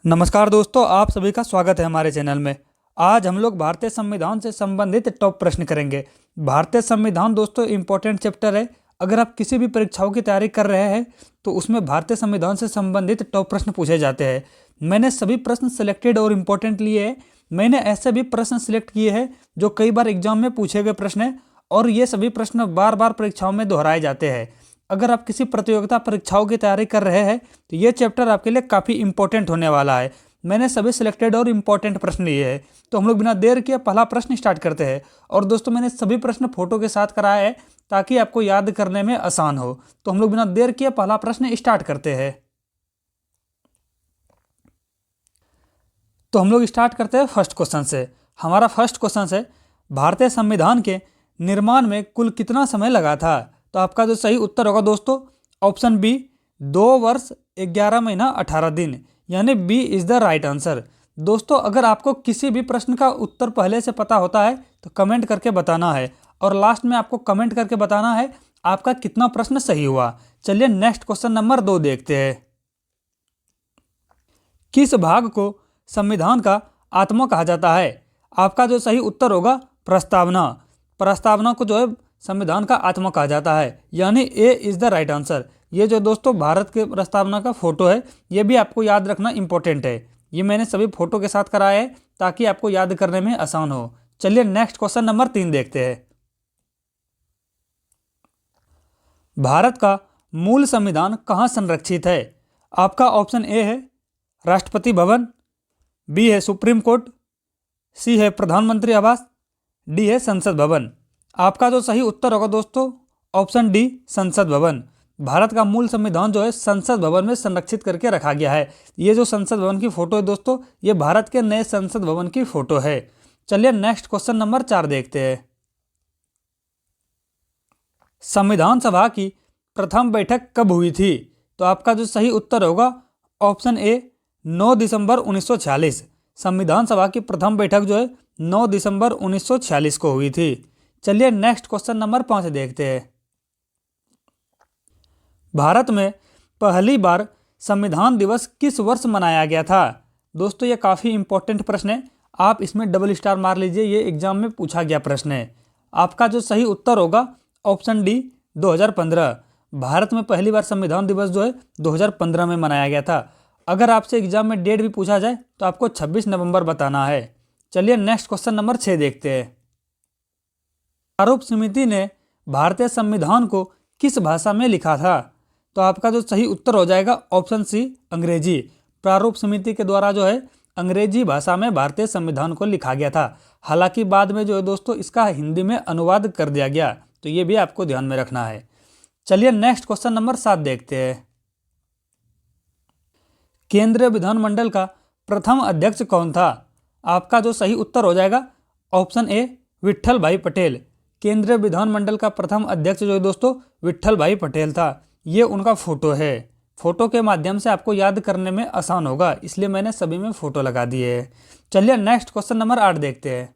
नमस्कार दोस्तों, आप सभी का स्वागत है हमारे चैनल में। आज हम लोग भारतीय संविधान से संबंधित टॉप प्रश्न करेंगे। भारतीय संविधान दोस्तों इम्पोर्टेंट चैप्टर है। अगर आप किसी भी परीक्षाओं की तैयारी कर रहे हैं तो उसमें भारतीय संविधान से संबंधित टॉप प्रश्न पूछे जाते हैं। मैंने सभी प्रश्न सिलेक्टेड और इम्पोर्टेंट लिए हैं। मैंने ऐसे भी प्रश्न सिलेक्ट किए हैं जो कई बार एग्जाम में पूछे गए प्रश्न हैं और ये सभी प्रश्न बार बार परीक्षाओं में दोहराए जाते हैं। अगर आप किसी प्रतियोगिता परीक्षाओं की तैयारी कर रहे हैं तो ये चैप्टर आपके लिए काफ़ी इंपॉर्टेंट होने वाला है। मैंने सभी सिलेक्टेड और इम्पोर्टेंट प्रश्न लिए हैं। तो हम लोग बिना देर किए पहला प्रश्न स्टार्ट करते हैं। और दोस्तों, मैंने सभी प्रश्न फोटो के साथ कराया है ताकि आपको याद करने में आसान हो। तो हम लोग बिना देर किए पहला प्रश्न स्टार्ट करते हैं। तो हम लोग स्टार्ट करते हैं फर्स्ट क्वेश्चन से। हमारा फर्स्ट क्वेश्चन है, भारतीय संविधान के निर्माण में कुल कितना समय लगा था? तो आपका जो सही उत्तर होगा दोस्तों, ऑप्शन बी, 2 वर्ष 11 महीना 18 दिन, यानी B is the right answer. दोस्तों, अगर आपको किसी भी प्रश्न का उत्तर पहले से पता होता है तो कमेंट करके बताना है और लास्ट में आपको कमेंट करके बताना है आपका कितना प्रश्न सही हुआ। चलिए नेक्स्ट क्वेश्चन नंबर 2 देखते हैं। किस भाग को संविधान का आत्मा कहा जाता है? आपका जो सही उत्तर होगा प्रस्तावना। प्रस्तावना को जो है संविधान का आत्मा कहा जाता है, यानी ए इज द राइट आंसर। ये जो दोस्तों भारत के प्रस्तावना का फोटो है, ये भी आपको याद रखना इंपॉर्टेंट है। ये मैंने सभी फोटो के साथ कराया है ताकि आपको याद करने में आसान हो। चलिए नेक्स्ट क्वेश्चन नंबर 3 देखते हैं। भारत का मूल संविधान कहाँ संरक्षित है? आपका ऑप्शन ए है राष्ट्रपति भवन, बी है सुप्रीम कोर्ट, सी है प्रधानमंत्री आवास, डी है संसद भवन। आपका जो सही उत्तर होगा दोस्तों, ऑप्शन डी, संसद भवन। भारत का मूल संविधान जो है संसद भवन में संरक्षित करके रखा गया है। ये जो संसद भवन की फोटो है दोस्तों, ये भारत के नए संसद भवन की फोटो है। चलिए नेक्स्ट क्वेश्चन नंबर 4 देखते हैं। संविधान सभा की प्रथम बैठक कब हुई थी? तो आपका जो सही उत्तर होगा, ऑप्शन ए, 9 दिसंबर 1946। संविधान सभा की प्रथम बैठक जो है 9 दिसंबर 1946 को हुई थी। चलिए नेक्स्ट क्वेश्चन नंबर 5 देखते हैं। भारत में पहली बार संविधान दिवस किस वर्ष मनाया गया था? दोस्तों, ये काफ़ी इंपॉर्टेंट प्रश्न है। आप इसमें डबल स्टार मार लीजिए, ये एग्जाम में पूछा गया प्रश्न है। आपका जो सही उत्तर होगा, ऑप्शन डी, 2015। भारत में पहली बार संविधान दिवस जो है 2015 में मनाया गया था। अगर आपसे एग्जाम में डेट भी पूछा जाए तो आपको 26 नवंबर बताना है। चलिए नेक्स्ट क्वेश्चन नंबर 6 देखते हैं। प्रारूप समिति ने भारतीय संविधान को किस भाषा में लिखा था? तो आपका जो सही उत्तर हो जाएगा, ऑप्शन सी, अंग्रेजी। प्रारूप समिति के द्वारा जो है अंग्रेजी भाषा में भारतीय संविधान को लिखा गया था। हालांकि बाद में जो है दोस्तों इसका हिंदी में अनुवाद कर दिया गया, तो ये भी आपको ध्यान में रखना है। चलिए नेक्स्ट क्वेश्चन नंबर 7 देखते हैं। केंद्रीय विधानमंडल का प्रथम अध्यक्ष कौन था? आपका जो सही उत्तर हो जाएगा, ऑप्शन ए, विट्ठल भाई पटेल। केंद्रीय विधानमंडल का प्रथम अध्यक्ष जो है दोस्तों विट्ठल भाई पटेल था। ये उनका फोटो है। फोटो के माध्यम से आपको याद करने में आसान होगा, इसलिए मैंने सभी में फोटो लगा दिए है। चलिए नेक्स्ट क्वेश्चन नंबर 8 देखते हैं।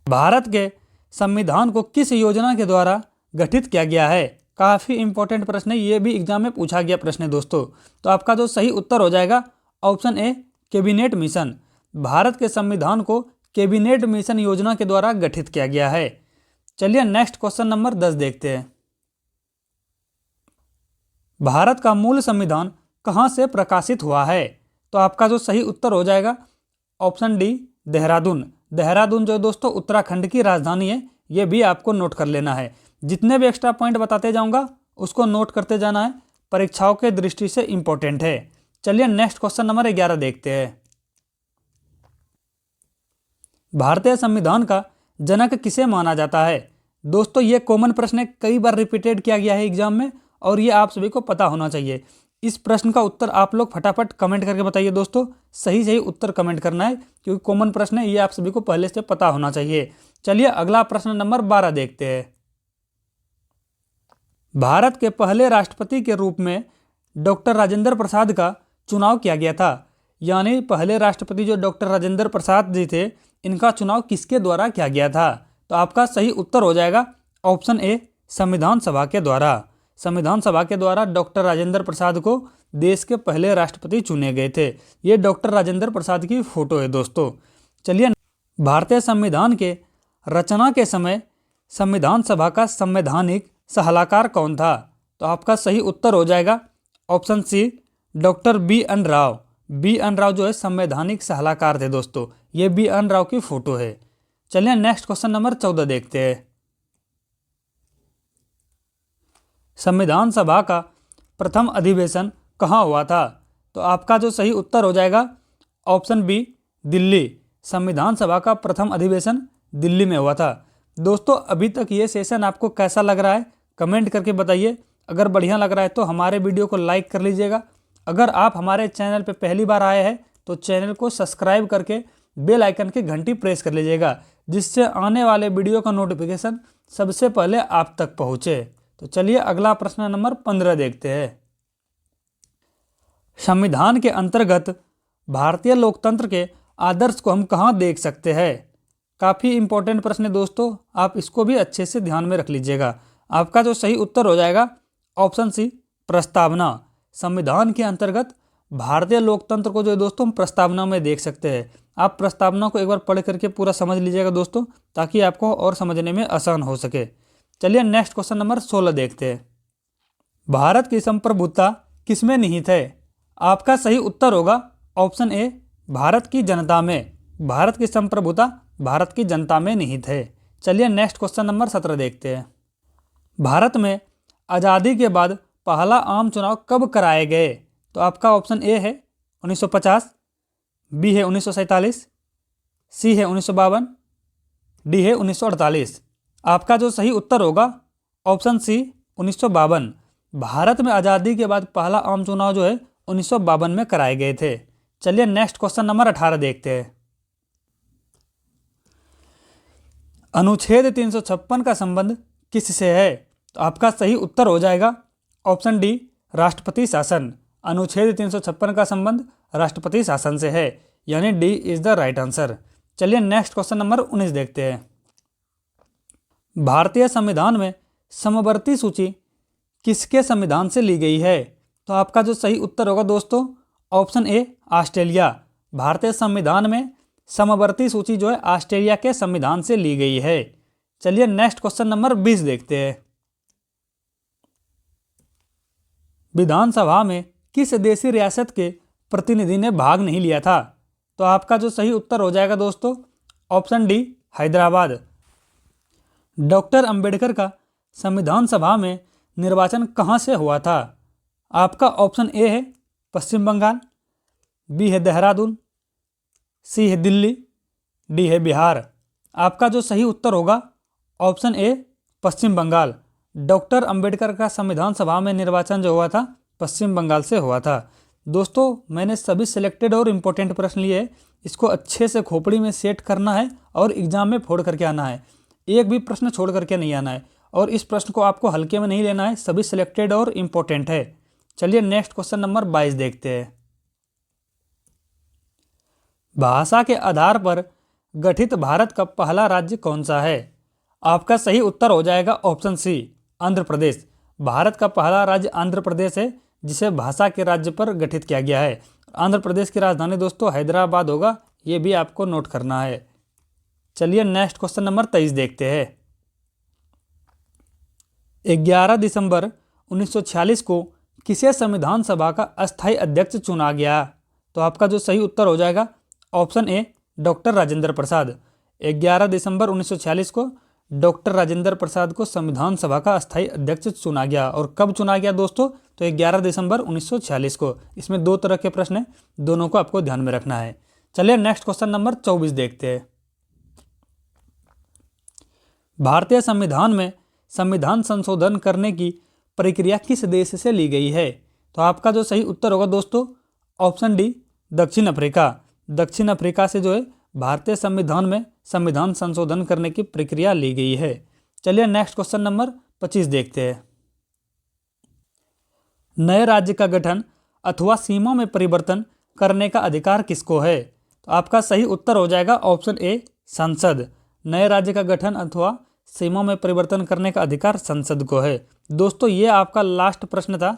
भारत के संविधान को किस योजना के द्वारा गठित किया गया है? काफ़ी इंपॉर्टेंट प्रश्न है, ये भी एग्जाम में पूछा गया प्रश्न है दोस्तों। तो आपका जो सही उत्तर हो जाएगा, option A, cabinet mission. Bharat के संविधान को कैबिनेट मिशन योजना के द्वारा गठित किया गया है। चलिए नेक्स्ट क्वेश्चन नंबर 10 देखते हैं। भारत का मूल संविधान कहाँ से प्रकाशित हुआ है? तो आपका जो सही उत्तर हो जाएगा, ऑप्शन डी, देहरादून। देहरादून जो दोस्तों उत्तराखंड की राजधानी है, ये भी आपको नोट कर लेना है। जितने भी एक्स्ट्रा पॉइंट बताते जाऊंगा उसको नोट करते जाना है, परीक्षाओं के दृष्टि से इंपॉर्टेंट है। चलिए नेक्स्ट क्वेश्चन नंबर 11 देखते हैं। भारतीय संविधान का जनक किसे माना जाता है? दोस्तों, ये कॉमन प्रश्न है, कई बार रिपीटेड किया गया है एग्जाम में और ये आप सभी को पता होना चाहिए। इस प्रश्न का उत्तर आप लोग फटाफट कमेंट करके बताइए दोस्तों। सही सही उत्तर कमेंट करना है क्योंकि कॉमन प्रश्न है, ये आप सभी को पहले से पता होना चाहिए। चलिए अगला प्रश्न नंबर 12 देखते हैं। भारत के पहले राष्ट्रपति के रूप में डॉक्टर राजेंद्र प्रसाद का चुनाव किया गया था। यानी पहले राष्ट्रपति जो डॉक्टर राजेंद्र प्रसाद जी थे, इनका चुनाव किसके द्वारा किया गया था? तो आपका सही उत्तर हो जाएगा, ऑप्शन ए, संविधान सभा के द्वारा। संविधान सभा के द्वारा डॉक्टर राजेंद्र प्रसाद को देश के पहले राष्ट्रपति चुने गए थे। ये डॉक्टर राजेंद्र प्रसाद की फोटो है दोस्तों। चलिए, भारतीय संविधान के रचना के समय संविधान सभा का संवैधानिक सलाहकार कौन था? तो आपका सही उत्तर हो जाएगा option C, doctor BN. Rao. BN. Rao जो है संवैधानिक सलाहकार थे दोस्तों। ये बी.एन. राव की फोटो है। चलिए नेक्स्ट क्वेश्चन नंबर 14 देखते हैं। संविधान सभा का प्रथम अधिवेशन कहाँ हुआ था? तो आपका जो सही उत्तर हो जाएगा ऑप्शन बी, दिल्ली। संविधान सभा का प्रथम अधिवेशन दिल्ली में हुआ था। दोस्तों, अभी तक ये सेशन आपको कैसा लग रहा है कमेंट करके बताइए। अगर बढ़िया लग रहा है तो हमारे वीडियो को लाइक कर लीजिएगा। अगर आप हमारे चैनल पर पहली बार आए हैं तो चैनल को सब्सक्राइब करके बेल आइकन की घंटी प्रेस कर लीजिएगा, जिससे आने वाले वीडियो का नोटिफिकेशन सबसे पहले आप तक पहुँचे। तो चलिए अगला प्रश्न नंबर 15 देखते हैं। संविधान के अंतर्गत भारतीय लोकतंत्र के आदर्श को हम कहाँ देख सकते हैं? काफ़ी इंपॉर्टेंट प्रश्न है दोस्तों, आप इसको भी अच्छे से ध्यान में रख लीजिएगा। आपका जो सही उत्तर हो जाएगा ऑप्शन सी, प्रस्तावना। संविधान के अंतर्गत भारतीय लोकतंत्र को जो है दोस्तों हम प्रस्तावना में देख सकते हैं। आप प्रस्तावना को एक बार पढ़ करके पूरा समझ लीजिएगा दोस्तों, ताकि आपको और समझने में आसान हो सके। चलिए नेक्स्ट क्वेश्चन नंबर 16 देखते हैं। भारत की संप्रभुता किसमें निहित है? आपका सही उत्तर होगा ऑप्शन ए, भारत की जनता में। भारत की संप्रभुता भारत की जनता में निहित है। चलिए नेक्स्ट क्वेश्चन नंबर 17 देखते हैं। भारत में आज़ादी के बाद पहला आम चुनाव कब कराए गए? तो आपका ऑप्शन ए है 1950, बी है 1947, सी है 1952, डी है 1948। आपका जो सही उत्तर होगा ऑप्शन सी, 1952। भारत में आज़ादी के बाद पहला आम चुनाव जो है 1952 में कराए गए थे। चलिए नेक्स्ट क्वेश्चन नंबर 18 देखते हैं। अनुच्छेद 356 का संबंध किससे है? तो आपका सही उत्तर हो जाएगा ऑप्शन डी, राष्ट्रपति शासन। अनुच्छेद 356 का संबंध राष्ट्रपति शासन से है, यानी D is the right answer. चलिए नेक्स्ट क्वेश्चन नंबर 19 देखते हैं। भारतीय संविधान में समवर्ती सूची किसके संविधान से ली गई है? तो आपका जो सही उत्तर होगा दोस्तों ऑप्शन ए, ऑस्ट्रेलिया। भारतीय संविधान में समवर्ती सूची जो है ऑस्ट्रेलिया के संविधान से ली गई है। चलिए नेक्स्ट क्वेश्चन नंबर 20 देखते हैं। विधानसभा में किस देशी रियासत के प्रतिनिधि ने भाग नहीं लिया था? तो आपका जो सही उत्तर हो जाएगा दोस्तों option D, Hyderabad. Doctor Ambedkar का संविधान सभा में निर्वाचन कहाँ से हुआ था? आपका ऑप्शन ए है पश्चिम बंगाल, बी है देहरादून, सी है दिल्ली, डी है बिहार। आपका जो सही उत्तर होगा option A, Paschim Bengal. Doctor Ambedkar का संविधान सभा में निर्वाचन जो हुआ था पश्चिम बंगाल से हुआ था। दोस्तों, मैंने सभी सिलेक्टेड और इम्पोर्टेंट प्रश्न लिए, इसको अच्छे से खोपड़ी में सेट करना है और एग्जाम में फोड़ करके आना है। एक भी प्रश्न छोड़ करके नहीं आना है, और इस प्रश्न को आपको हल्के में नहीं लेना है, सभी सिलेक्टेड और इम्पोर्टेंट है। चलिए नेक्स्ट क्वेश्चन नंबर 22 देखते हैं। भाषा के आधार पर गठित भारत का पहला राज्य कौन सा है? आपका सही उत्तर हो जाएगा ऑप्शन सी, आंध्र प्रदेश। भारत का पहला राज्य आंध्र प्रदेश है, जिसे भाषा के राज्य पर गठित किया गया है। आंध्र प्रदेश की राजधानी दोस्तों हैदराबाद होगा, ये भी आपको नोट करना है। चलिए नेक्स्ट क्वेश्चन नंबर 23 देखते हैं। 11 दिसंबर 1946 को किसे संविधान सभा का अस्थायी अध्यक्ष चुना गया? तो आपका जो सही उत्तर हो जाएगा option A, doctor Rajendra Prasad. 11 दिसंबर 1946 को डॉक्टर राजेंद्र प्रसाद को संविधान सभा का अस्थायी अध्यक्ष चुना गया। और कब चुना गया दोस्तों? तो 11 दिसंबर 1946 को। इसमें दो तरह के प्रश्न हैं, दोनों को आपको ध्यान में रखना है। चलिए नेक्स्ट क्वेश्चन नंबर 24 देखते हैं। भारतीय संविधान में संविधान संशोधन करने की प्रक्रिया किस देश से ली गई है? तो आपका जो सही उत्तर होगा दोस्तों ऑप्शन डी, दक्षिण अफ्रीका। दक्षिण अफ्रीका से जो है भारतीय संविधान में संविधान संशोधन करने की प्रक्रिया ली गई है। चलिए नेक्स्ट क्वेश्चन नंबर 25 देखते हैं। नए राज्य का गठन अथवा सीमा में परिवर्तन करने का अधिकार किसको है? तो आपका सही उत्तर हो जाएगा ऑप्शन ए, संसद। नए राज्य का गठन अथवा सीमा में परिवर्तन करने का अधिकार संसद को है। दोस्तों, ये आपका लास्ट प्रश्न था